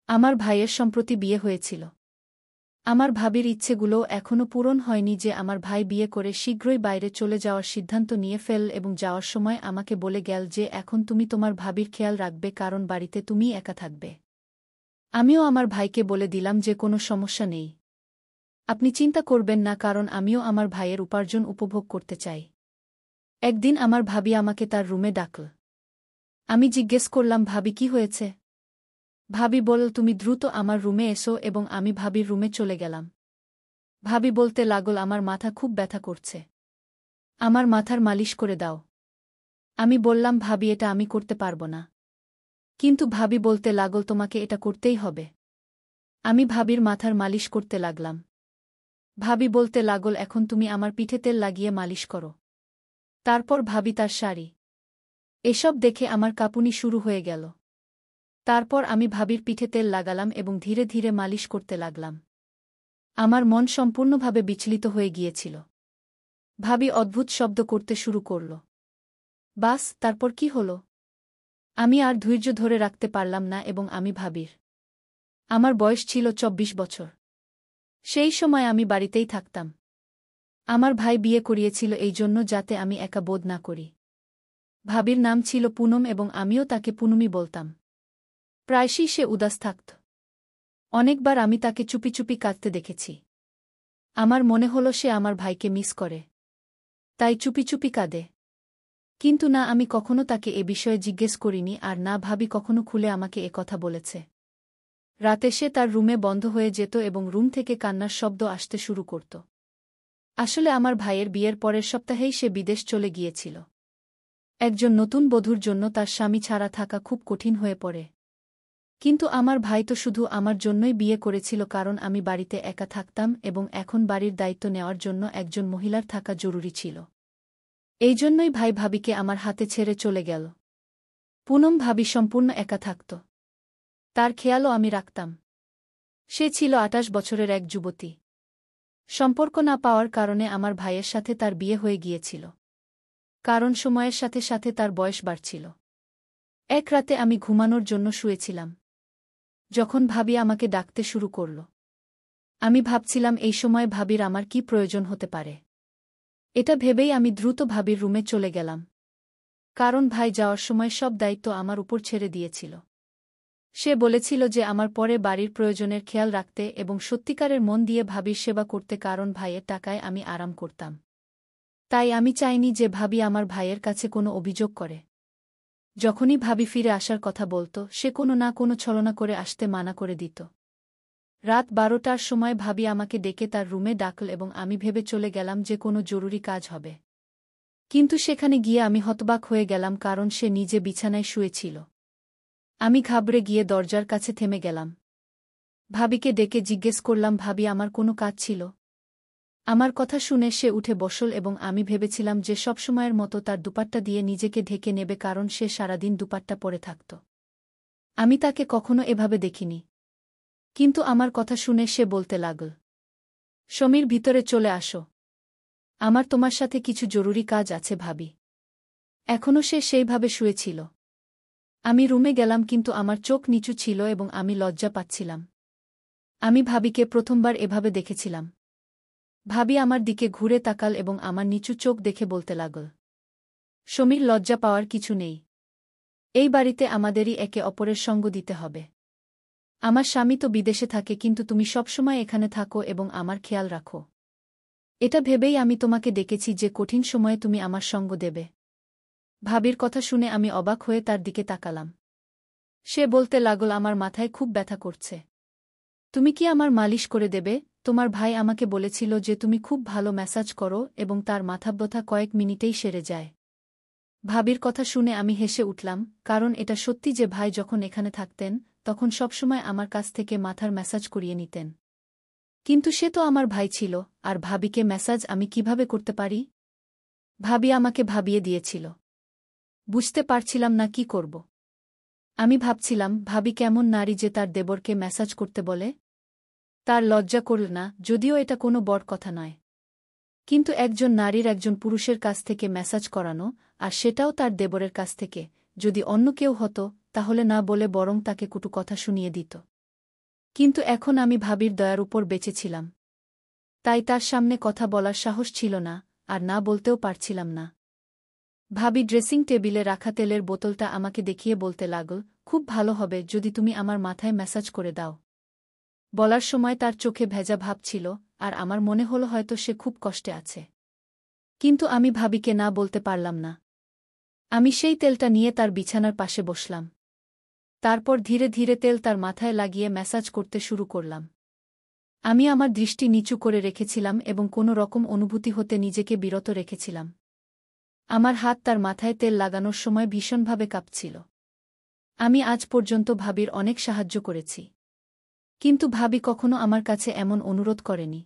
আমার ভাইয়ের সম্প্রতি বিয়ে হয়েছিল। আমার ভাবির ইচ্ছেগুলোও এখনও পূরণ হয়নি যে আমার ভাই বিয়ে করে শীঘ্রই বাইরে চলে যাওয়ার সিদ্ধান্ত নিয়ে ফেল এবং যাওয়ার সময় আমাকে বলে গেল যে এখন তুমি তোমার ভাবির খেয়াল রাখবে কারণ বাড়িতে তুমিই একা থাকবে। আমিও আমার ভাইকে বলে দিলাম যে কোনো সমস্যা নেই। আপনি চিন্তা করবেন না কারণ আমিও আমার ভাইয়ের উপার্জন উপভোগ করতে চাই। একদিন আমার ভাবি আমাকে তার রুমে ডাকল। আমি জিজ্ঞেস করলাম ভাবি কি হয়েছে? ভাবি বলল তুমি দ্রুত আমার রুমে এসো এবং আমি ভাবির রুমে চলে গেলাম। ভাবি বলতে লাগল আমার মাথা খুব ব্যথা করছে। আমার মাথার মালিশ করে দাও। আমি বললাম ভাবি এটা আমি করতে পারব না। কিন্তু ভাবি বলতে লাগল তোমাকে এটা করতেই হবে। আমি ভাবির মাথার মালিশ করতে লাগলাম। ভাবি বলতে লাগল এখন তুমি আমার পিঠে তেল লাগিয়ে মালিশ করো। তারপর ভাবি তার শাড়ি। এসব দেখে আমার কাঁপুনি শুরু হয়ে গেল। তারপর আমি ভাবির পিঠে তেল লাগালাম এবং ধীরে ধীরে মালিশ করতে লাগলাম। আমার মন সম্পূর্ণভাবে বিচলিত হয়ে গিয়েছিল। ভাবি অদ্ভুত শব্দ করতে শুরু করল। বাস তারপর কি হল? আমি আর ধৈর্য ধরে রাখতে পারলাম না এবং আমি ভাবির। আমার বয়স ছিল ২৪ বছর। সেই সময় আমি বাড়িতেই থাকতাম। আমার ভাই বিয়ে করিয়েছিল এই জন্য যাতে আমি একা বোধ না করি। ভাবির নাম ছিল পুনম এবং আমিও তাকে পুনমি বলতাম। প্রায়শই সে উদাস থাকত। অনেকবার আমি তাকে চুপি চুপি কাঁদতে দেখেছি। আমার মনে হলো সে আমার ভাইকে মিস করে। তাই চুপি চুপি কাঁদে। কিন্তু না আমি কখনো তাকে এ বিষয়ে জিজ্ঞেস করিনি আর না ভাবি কখনো খুলে আমাকে এ কথা বলেছে। রাতে সে তার রুমে বন্ধ হয়ে যেত এবং রুম থেকে কান্নার শব্দ আসতে শুরু করত। আসলে আমার ভাইয়ের বিয়ের পরের সপ্তাহেই সে বিদেশ চলে গিয়েছিল। একজন নতুন বধূর জন্য তার স্বামী ছাড়া থাকা খুব কঠিন হয়ে পড়ে। কিন্তু আমার ভাই তো শুধু আমার জন্যই বিয়ে করেছিল কারণ আমি বাড়িতে একা থাকতাম এবং এখন বাড়ির দায়িত্ব নেওয়ার জন্য একজন মহিলার থাকা জরুরি ছিল। এই জন্যই ভাই ভাবিকে আমার হাতে ছেড়ে চলে গেল। পুনম ভাবি সম্পূর্ণ একা থাকত। তার খেয়ালও আমি রাখতাম। সে ছিল ২৮ বছরের এক যুবতী। সম্পর্ক না পাওয়ার কারণে আমার ভাইয়ের সাথে তার বিয়ে হয়ে গিয়েছিল। কারণ সময়ের সাথে সাথে তার বয়স বাড়ছিল। এক রাতে আমি ঘুমানোর জন্য শুয়েছিলাম। যখন ভাবি আমাকে ডাকতে শুরু করল। আমি ভাবছিলাম এই সময় ভাবির আমার কি প্রয়োজন হতে পারে। এটা ভেবেই আমি দ্রুত ভাবির রুমে চলে গেলাম। কারণ ভাই যাওয়ার সময় সব দায়িত্ব আমার উপর ছেড়ে দিয়েছিল। সে বলেছিল যে আমার পরে বাড়ির প্রয়োজনের খেয়াল রাখতে এবং সত্যিকারের মন দিয়ে ভাবির সেবা করতে কারণ ভাইয়ের টাকায় আমি আরাম করতাম। তাই আমি চাইনি যে ভাবি আমার ভাইয়ের কাছে কোনো অভিযোগ করে। যখনই ভাবি ফিরে আসার কথা বলত সে কোনো না কোনো ছলনা করে আসতে মানা করে দিত। রাত ১২টার সময় ভাবি আমাকে ডেকে তার রুমে ডাকল এবং আমি ভেবে চলে গেলাম যে কোনো জরুরি কাজ হবে। কিন্তু সেখানে গিয়ে আমি হতবাক হয়ে গেলাম কারণ সে নিজে বিছানায় শুয়েছিল। আমি ঘাবড়ে গিয়ে দরজার কাছে থেমে গেলাম। ভাবিকে ডেকে জিজ্ঞেস করলাম ভাবি আমার কোনো কাজ ছিল? আমার কথা শুনে সে উঠে বসল এবং আমি ভেবেছিলাম যে সবসময়ের মতো তার দুপাট্টা দিয়ে নিজেকে ঢেকে নেবে কারণ সে সারাদিন দুপাট্টা পরে থাকত। আমি তাকে কখনো এভাবে দেখিনি। কিন্তু আমার কথা শুনে সে বলতে লাগল, সমীর ভিতরে চলে আসো। আমার তোমার সাথে কিছু জরুরি কাজ আছে ভাবি। এখনও সে সেইভাবে শুয়েছিল। আমি রুমে গেলাম কিন্তু আমার চোখ নিচু ছিল এবং আমি লজ্জা পাচ্ছিলাম। আমি ভাবিকে প্রথমবার এভাবে দেখেছিলাম। ভাবি আমার দিকে ঘুরে তাকাল এবং আমার নিচু চোখ দেখে বলতে লাগল, সমীর লজ্জা পাওয়ার কিছু নেই। এই বাড়িতে আমাদেরই একে অপরের সঙ্গ দিতে হবে। আমার স্বামী তো বিদেশে থাকে কিন্তু তুমি সবসময় এখানে থাকো এবং আমার খেয়াল রাখো। এটা ভেবেই আমি তোমাকে ডেকেছি যে কঠিন সময়ে তুমি আমার সঙ্গ দেবে। ভাবির কথা শুনে আমি অবাক হয়ে তার দিকে তাকালাম। সে বলতে লাগল আমার মাথায় খুব ব্যথা করছে। তুমি কি আমার মালিশ করে দেবে? তোমার ভাই আমাকে বলেছিল যে তুমি খুব ভালো ম্যাসাজ করো এবং তার মাথা ব্যথা কয়েক মিনিটেই সেরে যায়। ভাবির কথা শুনে আমি হেসে উঠলাম কারণ এটা সত্যি যে ভাই যখন এখানে থাকতেন তখন সবসময় আমার কাছ থেকে মাথার ম্যাসাজ করিয়ে নিতেন। কিন্তু সে তো আমার ভাই ছিল আর ভাবিকে ম্যাসাজ আমি কিভাবে করতে পারি? ভাবি আমাকে ভাবিয়ে দিয়েছিল। বুঝতে পারছিলাম না কি করব। আমি ভাবছিলাম ভাবি কেমন নারী যে তার দেবরকে ম্যাসাজ করতে বলে। তার লজ্জা করল না, যদিও এটা কোনো বড় কথা নয়। কিন্তু একজন নারীর একজন পুরুষের কাছ থেকে ম্যাসাজ করানো, আর সেটাও তার দেবরের কাছ থেকে, যদি অন্য কেউ হতো তাহলে না বলে বরং তাকে কটু কথা শুনিয়ে দিত। কিন্তু এখন আমি ভাবির দয়ার উপর বেঁচেছিলাম। তাই তার সামনে কথা বলার সাহস ছিল না, আর না বলতেও পারছিলাম না। ভাবি ড্রেসিং টেবিলে রাখা তেলের বোতলটা আমাকে দেখিয়ে বলতে লাগল, খুব ভালো হবে যদি তুমি আমার মাথায় ম্যাসাজ করে দাও। বলার সময় তার চোখে ভেজা ভাব ছিল, আর আমার মনে হলো হয়তো সে খুব কষ্টে আছে। কিন্তু আমি ভাবিকে না বলতে পারলাম না। আমি সেই তেলটা নিয়ে তার বিছানার পাশে বসলাম। তারপর ধীরে ধীরে তেল তার মাথায় লাগিয়ে ম্যাসাজ করতে শুরু করলাম। আমি আমার দৃষ্টি নিচু করে রেখেছিলাম এবং কোনো রকম অনুভূতি হতে নিজেকে বিরত রেখেছিলাম। আমার হাত তার মাথায় তেল লাগানোর সময় ভীষণভাবে কাঁপছিল। আমি আজ পর্যন্ত ভাবির অনেক সাহায্য করেছি, কিন্তু ভাবি কখনো আমার কাছে এমন অনুরোধ করেনি।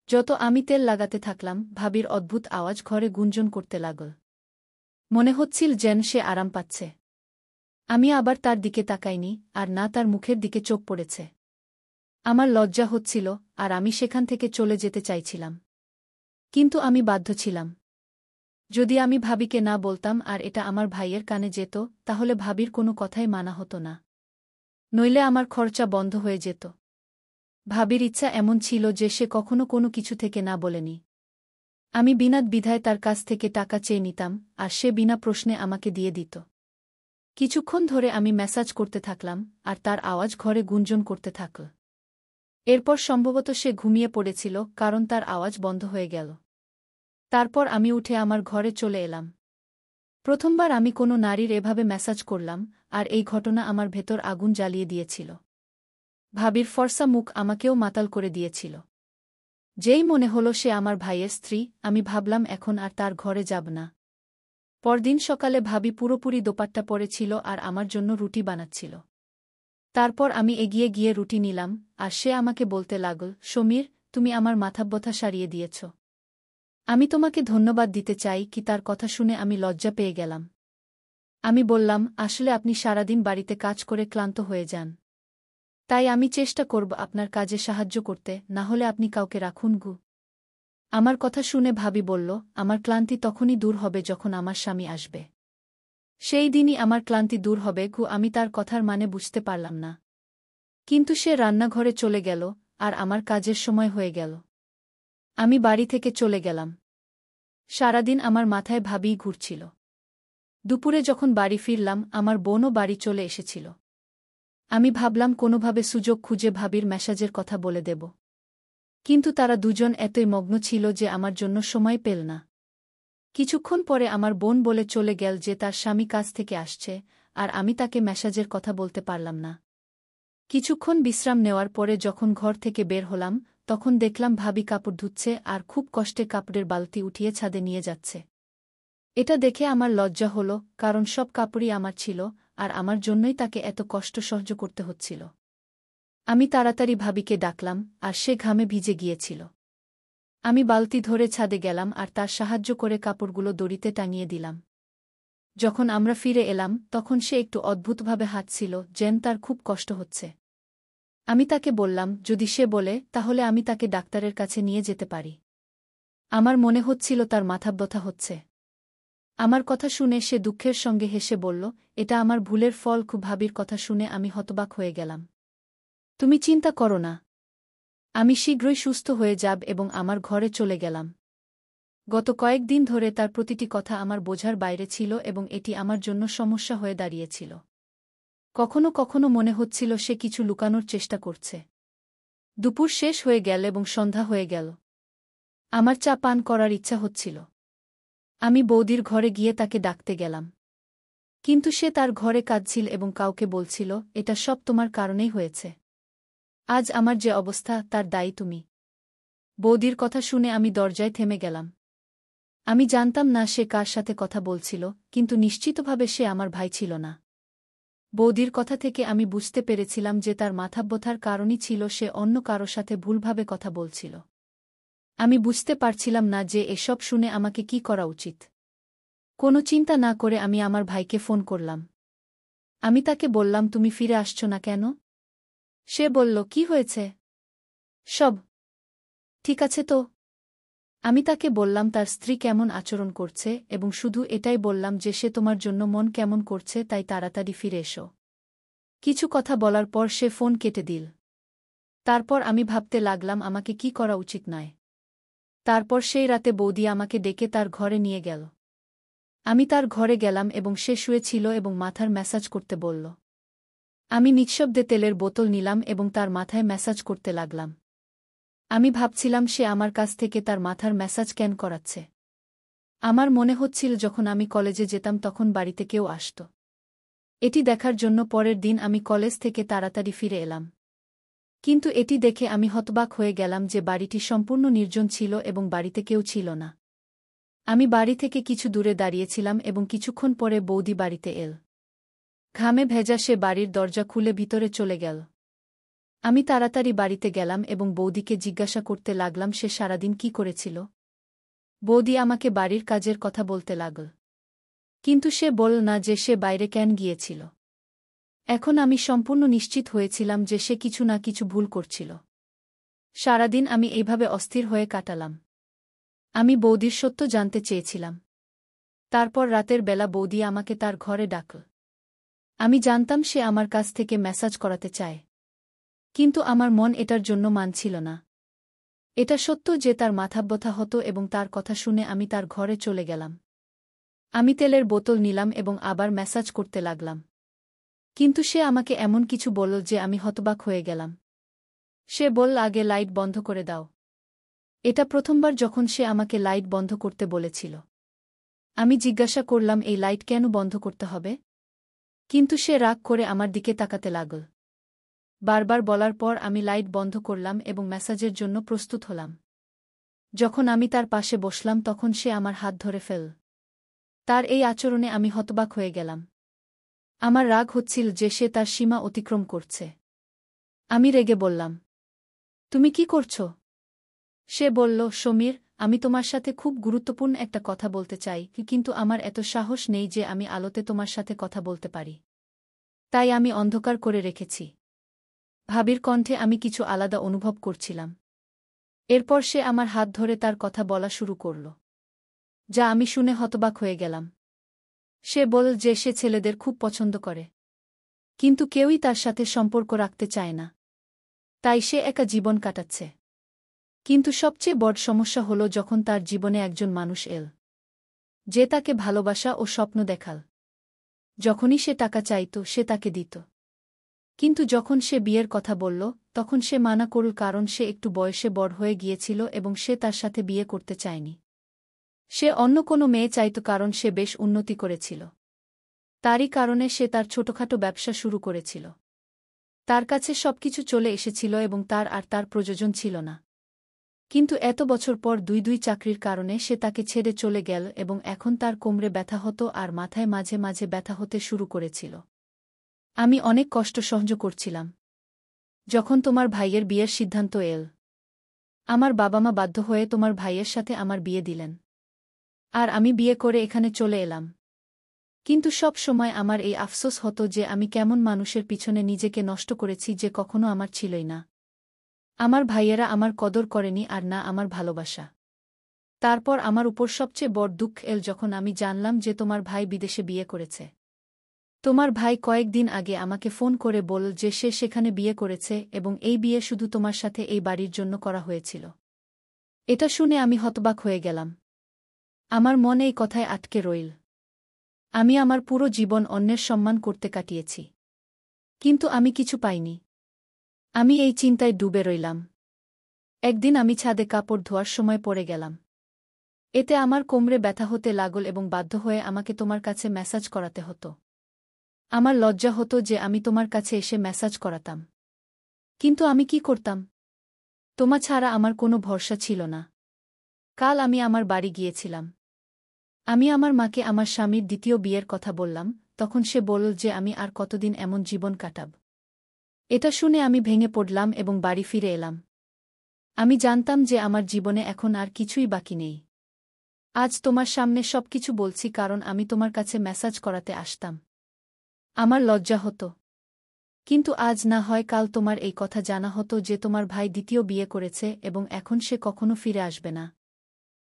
যত আমি তেল লাগাতে থাকলাম, ভাবির অদ্ভুত আওয়াজ ঘরে গুঞ্জন করতে লাগল। মনে হচ্ছিল যেন সে আরাম পাচ্ছে। আমি আবার তার দিকে তাকাইনি, আর না তার মুখের দিকে চোখ পড়েছে। আমার লজ্জা হচ্ছিল, আর আমি সেখান থেকে চলে যেতে চাইছিলাম। কিন্তু আমি বাধ্য ছিলাম। যদি আমি ভাবিকে না বলতাম আর এটা আমার ভাইয়ের কানে যেত, তাহলে ভাবির কোনো কথাই মানা হতো না। নইলে আমার খরচা বন্ধ হয়ে যেত। ভাবির ইচ্ছা এমন ছিল যে সে কখনো কোনো কিছু থেকে না বলেনি। আমি বিনা দ্বিধায় তার কাছ থেকে টাকা চেয়ে নিতাম, আর সে বিনা প্রশ্নে আমাকে দিয়ে দিত। কিছুক্ষণ ধরে আমি ম্যাসাজ করতে থাকলাম, আর তার আওয়াজ ঘরে গুঞ্জন করতে থাকল। এরপর সম্ভবত সে ঘুমিয়ে পড়েছিল, কারণ তার আওয়াজ বন্ধ হয়ে গেল। তারপর আমি উঠে আমার ঘরে চলে এলাম। প্রথমবার আমি কোনো নারীর এভাবে ম্যাসাজ করলাম, আর এই ঘটনা আমার ভেতর আগুন জ্বালিয়ে দিয়েছিল। ভাবির ফর্সা মুখ আমাকেও মাতাল করে দিয়েছিল। যেই মনে হলো সে আমার ভাইয়ের স্ত্রী, আমি ভাবলাম এখন আর তার ঘরে যাব না। পরদিন সকালে ভাবি পুরোপুরি দোপাট্টা পরেছিল আর আমার জন্য রুটি বানাচ্ছিল। তারপর আমি এগিয়ে গিয়ে রুটি নিলাম, আর সে আমাকে বলতে লাগল, সমীর, তুমি আমার মাথাব্যথা সারিয়ে দিয়েছ। আমি তোমাকে ধন্যবাদ দিতে চাই কি। তার কথা শুনে আমি লজ্জা পেয়ে গেলাম। আমি বললাম, আসলে আপনি সারাদিন বাড়িতে কাজ করে ক্লান্ত হয়ে যান। তাই আমি চেষ্টা করব আপনার কাজে সাহায্য করতে, না হলে আপনি কাউকে রাখুন গু। আমার কথা শুনে ভাবি বলল, আমার ক্লান্তি তখনই দূর হবে যখন আমার স্বামী আসবে। সেই দিনই আমার ক্লান্তি দূর হবে গু। আমি তার কথার মানে বুঝতে পারলাম না। কিন্তু সে রান্নাঘরে চলে গেল, আর আমার কাজের সময় হয়ে গেল। আমি বাড়ি থেকে চলে গেলাম। সারাদিন আমার মাথায় ভাবিই ঘুরছিল। দুপুরে যখন বাড়ি ফিরলাম, আমার বোনও বাড়ি চলে এসেছিল। আমি ভাবলাম কোনোভাবে সুযোগ খুঁজে ভাবির ম্যাসাজের কথা বলে দেব। কিন্তু তারা দুজন এতই মগ্ন ছিল যে আমার জন্য সময় পেল না। কিছুক্ষণ পরে আমার বোন বলে চলে গেল যে তার স্বামী কাজ থেকে আসছে, আর আমি তাকে ম্যাসাজের কথা বলতে পারলাম না। কিছুক্ষণ বিশ্রাম নেওয়ার পরে যখন ঘর থেকে বের হলাম, তখন দেখলাম ভাবি কাপড় ধুচ্ছে আর খুব কষ্টে কাপড়ের বালতি উঠিয়ে ছাদে নিয়ে যাচ্ছে। এটা দেখে আমার লজ্জা হলো, কারণ সব কাপড়ই আমার ছিল, আর আমার জন্যই তাকে এত কষ্ট সহ্য করতে হচ্ছিল। আমি তাড়াতাড়ি ভাবিকে ডাকলাম, আর সে ঘামে ভিজে গিয়েছিল। আমি বালতি ধরে ছাদে গেলাম আর তার সাহায্য করে কাপড়গুলো দড়িতে টাঙিয়ে দিলাম। যখন আমরা ফিরে এলাম, তখন সে একটু অদ্ভুতভাবে হাঁটছিল, যেন তার খুব কষ্ট হচ্ছে। আমি তাকে বললাম, যদি সে বলে তাহলে আমি তাকে ডাক্তারের কাছে নিয়ে যেতে পারি। আমার মনে হচ্ছিল তার মাথাব্যথা হচ্ছে। আমার কথা শুনে সে দুঃখের সঙ্গে হেসে বলল, এটা আমার ভুলের ফল। খুব ভাবির কথা শুনে আমি হতবাক হয়ে গেলাম। তুমি চিন্তা করো না, আমি শীঘ্রই সুস্থ হয়ে যাব এবং আমার ঘরে চলে গেলাম। গত কয়েকদিন ধরে তার প্রতিটি কথা আমার বোঝার বাইরে ছিল এবং এটি আমার জন্য সমস্যা হয়ে দাঁড়িয়েছিল। কখনো কখনো মনে হচ্ছিল সে কিছু লুকানোর চেষ্টা করছে। দুপুর শেষ হয়ে গেল এবং সন্ধ্যা হয়ে গেল। আমার চা পান করার ইচ্ছা হচ্ছিল। আমি বৌদির ঘরে গিয়ে তাকে ডাকতে গেলাম। কিন্তু সে তার ঘরে কাঁদছিল এবং কাউকে বলছিল, এটা সব তোমার কারণেই হয়েছে। আজ আমার যে অবস্থা, তার দায়ী তুমি। বৌদির কথা শুনে আমি দরজায় থেমে গেলাম। আমি জানতাম না সে কার সাথে কথা বলছিল, কিন্তু নিশ্চিতভাবে সে আমার ভাই ছিল না। বৌদির কথা থেকে আমি বুঝতে পেরেছিলাম যে তার মাথাব্যথার কারণই ছিল সে অন্য কারো সাথে ভুলভাবে কথা বলছিল। আমি বুঝতে পারছিলাম না যে এসব শুনে আমাকে কি করা উচিত। কোনো চিন্তা না করে আমি আমার ভাইকে ফোন করলাম। আমি তাকে বললাম, তুমি ফিরে আসছো না কেন? সে বলল, কি হয়েছে? সব ঠিক আছে তো? আমি তাকে বললাম তার স্ত্রী কেমন আচরণ করছে, এবং শুধু এটাই বললাম যে সে তোমার জন্য মন কেমন করছে, তাই তাড়াতাড়ি ফিরে এসো। কিছু কথা বলার পর সে ফোন কেটে দিল। তারপর আমি ভাবতে লাগলাম আমাকে কি করা উচিত নয়। তারপর সেই রাতে বৌদি আমাকে ডেকে তার ঘরে নিয়ে গেল। আমি তার ঘরে গেলাম এবং সে শুয়েছিল এবং মাথার ম্যাসাজ করতে বলল। আমি নিঃশব্দে তেলের বোতল নিলাম এবং তার মাথায় ম্যাসাজ করতে লাগলাম। আমি ভাবছিলাম সে আমার কাছ থেকে তার মাথার ম্যাসাজ কেন করাচ্ছে। আমার মনে হচ্ছিল যখন আমি কলেজে যেতাম তখন বাড়িতে কেউ আসত। এটি দেখার জন্য পরের দিন আমি কলেজ থেকে তাড়াতাড়ি ফিরে এলাম। কিন্তু এটি দেখে আমি হতবাক হয়ে গেলাম যে বাড়িটি সম্পূর্ণ নির্জন ছিল এবং বাড়িতে কেউ ছিল না। আমি বাড়ি থেকে কিছু দূরে দাঁড়িয়েছিলাম এবং কিছুক্ষণ পরে বৌদি বাড়িতে এল। ঘামে ভেজা সে বাড়ির দরজা খুলে ভিতরে চলে গেল। আমি তাড়াতাড়ি বাড়িতে গেলাম এবং বৌদিকে জিজ্ঞাসা করতে লাগলাম সে সারাদিন কি করেছিল। বৌদি আমাকে বাড়ির কাজের কথা বলতে লাগল। কিন্তু সে বলল না যে সে বাইরে কেন গিয়েছিল। এখন আমি সম্পূর্ণ নিশ্চিত হয়েছিলাম যে সে কিছু না কিছু ভুল করছিল। সারাদিন আমি এইভাবে অস্থির হয়ে কাটালাম। আমি বৌদির সত্য জানতে চেয়েছিলাম। তারপর রাতের বেলা বৌদি আমাকে তার ঘরে ডাকল। আমি জানতাম সে আমার কাছ থেকে ম্যাসাজ করাতে চায়। কিন্তু আমার মন এটার জন্য মানছিল না। এটা সত্য যে তার মাথা ব্যথা হতো এবং তার কথা শুনে আমি তার ঘরে চলে গেলাম। আমি তেলের বোতল নিলাম এবং আবার ম্যাসাজ করতে লাগলাম। কিন্তু সে আমাকে এমন কিছু বলল যে আমি হতবাক হয়ে গেলাম। সে বলল আগে লাইট বন্ধ করে দাও। এটা প্রথমবার যখন সে আমাকে লাইট বন্ধ করতে বলেছিল। আমি জিজ্ঞাসা করলাম এই লাইট কেন বন্ধ করতে হবে। কিন্তু সে রাগ করে আমার দিকে তাকাতে লাগল। বারবার বলার পর আমি লাইট বন্ধ করলাম এবং ম্যাসাজের জন্য প্রস্তুত হলাম। যখন আমি তার পাশে বসলাম তখন সে আমার হাত ধরে ফেল। তার এই আচরণে আমি হতবাক হয়ে গেলাম। আমার রাগ হচ্ছিল যে সে তার সীমা অতিক্রম করছে। আমি রেগে বললাম, তুমি কি করছো? সে বলল, সমীর, আমি তোমার সাথে খুব গুরুত্বপূর্ণ একটা কথা বলতে চাই, কিন্তু আমার এত সাহস নেই যে আমি আলোতে তোমার সাথে কথা বলতে পারি। তাই আমি অন্ধকার করে রেখেছি। ভাবির কণ্ঠে আমি কিছু আলাদা অনুভব করছিলাম। এরপর সে আমার হাত ধরে তার কথা বলা শুরু করল, যা আমি শুনে হতবাক হয়ে গেলাম। সে বলল যে সে ছেলেদের খুব পছন্দ করে, কিন্তু কেউই তার সাথে সম্পর্ক রাখতে চায় না। তাই সে একা জীবন কাটাচ্ছে। কিন্তু সবচেয়ে বড় সমস্যা হল যখন তার জীবনে একজন মানুষ এল, যে তাকে ভালোবাসা ও স্বপ্ন দেখাল। যখনই সে টাকা চাইত সে তাকে দিত। কিন্তু যখন সে বিয়ের কথা বলল তখন সে মানা করল কারণ সে একটু বয়সে বড় হয়ে গিয়েছিল এবং সে তার সাথে বিয়ে করতে চায়নি। সে অন্য কোনো মেয়ে চাইত কারণ সে বেশ উন্নতি করেছিল। তারই কারণে সে তার ছোটখাটো ব্যবসা শুরু করেছিল। তার কাছে সবকিছু চলে এসেছিল এবং তার প্রয়োজন ছিল না। কিন্তু এত বছর পর দুই চাকরির কারণে সে তাকে ছেড়ে চলে গেল এবং এখন তার কোমরে ব্যথা হতো আর মাথায় মাঝে মাঝে ব্যথা হতে শুরু করেছিল। আমি অনেক কষ্ট সহ্য করছিলাম। যখন তোমার ভাইয়ের বিয়ের সিদ্ধান্ত এল, আমার বাবা মা বাধ্য হয়ে তোমার ভাইয়ের সাথে আমার বিয়ে দিলেন। আর আমি বিয়ে করে এখানে চলে এলাম। কিন্তু সব সময় আমার এই আফসোস হতো যে আমি কেমন মানুষের পিছনে নিজেকে নষ্ট করেছি যে কখনো আমার ছিলই না। আমার ভাইয়েরা আমার কদর করেনি আর না আমার ভালোবাসা। তারপর আমার উপর সবচেয়ে বড় দুঃখ এল যখন আমি জানলাম যে তোমার ভাই বিদেশে বিয়ে করেছে। তোমার ভাই কয়েকদিন আগে আমাকে ফোন করে বলল যে সে সেখানে বিয়ে করেছে এবং এই বিয়ে শুধু তোমার সাথে এই বাড়ির জন্য করা হয়েছিল। এটা শুনে আমি হতবাক হয়ে গেলাম। আমার মনে এই কথায় আটকে রইল। আমি আমার পুরো জীবন অন্যের সম্মান করতে কাটিয়েছি, কিন্তু আমি কিছু পাইনি। আমি এই চিন্তায় ডুবে রইলাম। একদিন আমি ছাদে কাপড় ধোয়ার সময় পড়ে গেলাম। এতে আমার কোমরে ব্যথা হতে লাগল এবং বাধ্য হয়ে আমাকে তোমার কাছে ম্যাসাজ করাতে হতো। আমার লজ্জা হতো যে আমি তোমার কাছে এসে ম্যাসাজ করাতাম, কিন্তু আমি কি করতাম? তোমা ছাড়া আমার কোনো ভরসা ছিল না। কাল আমি আমার বাড়ি গিয়েছিলাম। আমি আমার মাকে আমার স্বামীর দ্বিতীয় বিয়ের কথা বললাম, তখন সে বলল যে আমি আর কতদিন এমন জীবন কাটাব। এটা শুনে আমি ভেঙে পড়লাম এবং বাড়ি ফিরে এলাম। আমি জানতাম যে আমার জীবনে এখন আর কিছুই বাকি নেই। আজ তোমার সামনে সবকিছু বলছি কারণ আমি তোমার কাছে ম্যাসাজ করাতে আসতাম। আমার লজ্জা হতো, কিন্তু আজ না হয় কাল তোমার এই কথা জানা হতো যে তোমার ভাই দ্বিতীয় বিয়ে করেছে এবং এখন সে কখনো ফিরে আসবে না।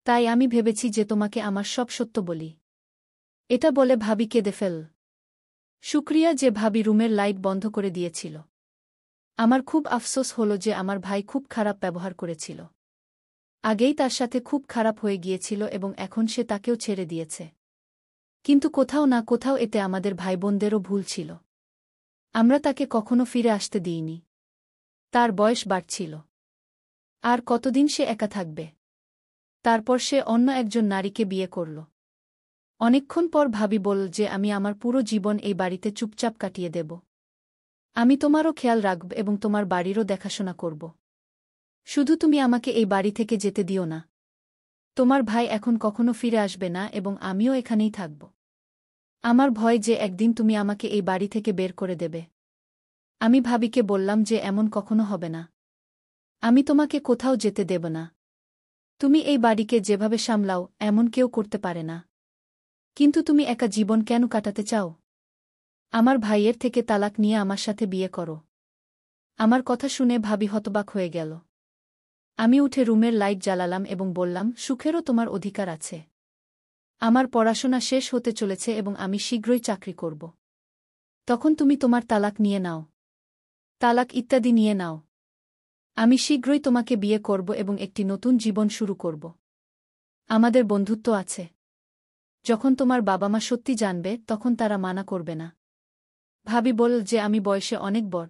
তাই আমি ভেবেছি যে তোমাকে আমার সব সত্য বলি। এটা বলে ভাবি কেঁদে ফেল। শুক্রিয়া যে ভাবি রুমের লাইট বন্ধ করে দিয়েছিল। আমার খুব আফসোস হল যে আমার ভাই খুব খারাপ ব্যবহার করেছিল। আগেই তার সাথে খুব খারাপ হয়ে গিয়েছিল এবং এখন সে তাকেও ছেড়ে দিয়েছে। কিন্তু কোথাও না কোথাও এতে আমাদের ভাইবোনদেরও ভুল ছিল। আমরা তাকে কখনো ফিরে আসতে দিইনি। তার বয়স বাড়ছিল। আর কতদিন সে একা থাকবে? তারপর সে অন্য একজন নারীকে বিয়ে করল। অনেকক্ষণ পর ভাবি বলল যে আমি আমার পুরো জীবন এই বাড়িতে চুপচাপ কাটিয়ে দেব। আমি তোমারও খেয়াল রাখব এবং তোমার বাড়িরও দেখাশোনা করব। শুধু তুমি আমাকে এই বাড়ি থেকে যেতে দিও না। তোমার ভাই এখন কখনো ফিরে আসবে না এবং আমিও এখানেই থাকব। আমার ভয় যে একদিন তুমি আমাকে এই বাড়ি থেকে বের করে দেবে। আমি ভাবিকে বললাম যে এমন কখনো হবে না। আমি তোমাকে কোথাও যেতে দেব না। তুমি এই বাড়িকে যেভাবে সামলাও এমন কেউ করতে পারে না। কিন্তু তুমি একা জীবন কেন কাটাতে চাও? আমার ভাইয়ের থেকে তালাক নিয়ে আমার সাথে বিয়ে করো। আমার কথা শুনে ভাবি হতবাক হয়ে গেল। আমি উঠে রুমের লাইট জ্বালালাম এবং বললাম, সুখেরও তোমার অধিকার আছে। আমার পড়াশোনা শেষ হতে চলেছে এবং আমি শীঘ্রই চাকরি করব। তখন তুমি তোমার তালাক নিয়ে নাও। তালাক ইত্যাদি নিয়ে নাও। আমি শীঘ্রই তোমাকে বিয়ে করব এবং একটি নতুন জীবন শুরু করব। আমাদের বন্ধুত্ব আছে। যখন তোমার বাবা মা সত্যি জানবে তখন তারা মানা করবে না। ভাবি বলল যে আমি বয়সে অনেক বড়।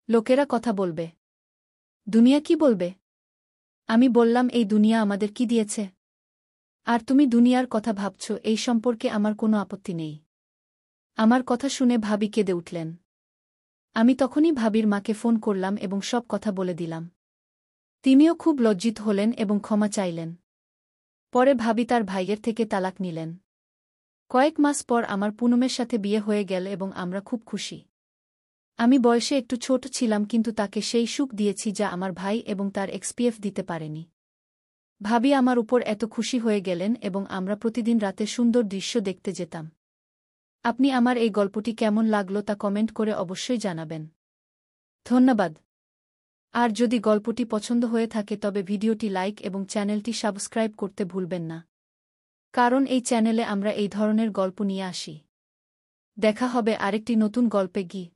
লোকেরা কথা বলবে। দুনিয়া কি বলবে? আমি বললাম, এই দুনিয়া আমাদের কি দিয়েছে? আর তুমি দুনিয়ার কথা ভাবছ, এই সম্পর্কে আমার কোনো আপত্তি নেই। আমার কথা শুনে ভাবি কেঁদে উঠলেন। আমি তখনই ভাবির মাকে ফোন করলাম এবং সব কথা বলে দিলাম। তিনিও খুব লজ্জিত হলেন এবং ক্ষমা চাইলেন। পরে ভাবি তার ভাইয়ের থেকে তালাক নিলেন। কয়েক মাস পর আমার পুনমের সাথে বিয়ে হয়ে গেল এবং আমরা খুব খুশি। আমি বয়সে একটু ছোট ছিলাম কিন্তু তাকে সেই সুখ দিয়েছি যা আমার ভাই এবং তার এক্সপিএফ দিতে পারেনি। ভাবি আমার উপর এত খুশি হয়ে গেলেন এবং আমরা প্রতিদিন রাতে সুন্দর দৃশ্য দেখতে যেতাম। আপনি আমার এই গল্পটি কেমন লাগলো তা কমেন্ট করে অবশ্যই জানাবেন। ধন্যবাদ। আর যদি গল্পটি পছন্দ হয়ে থাকে তবে ভিডিওটি লাইক এবং চ্যানেলটি সাবস্ক্রাইব করতে ভুলবেন না। কারণ এই চ্যানেলে আমরা এই ধরনের গল্প নিয়ে আসি। দেখা হবে আরেকটি নতুন গল্পে গিয়ে।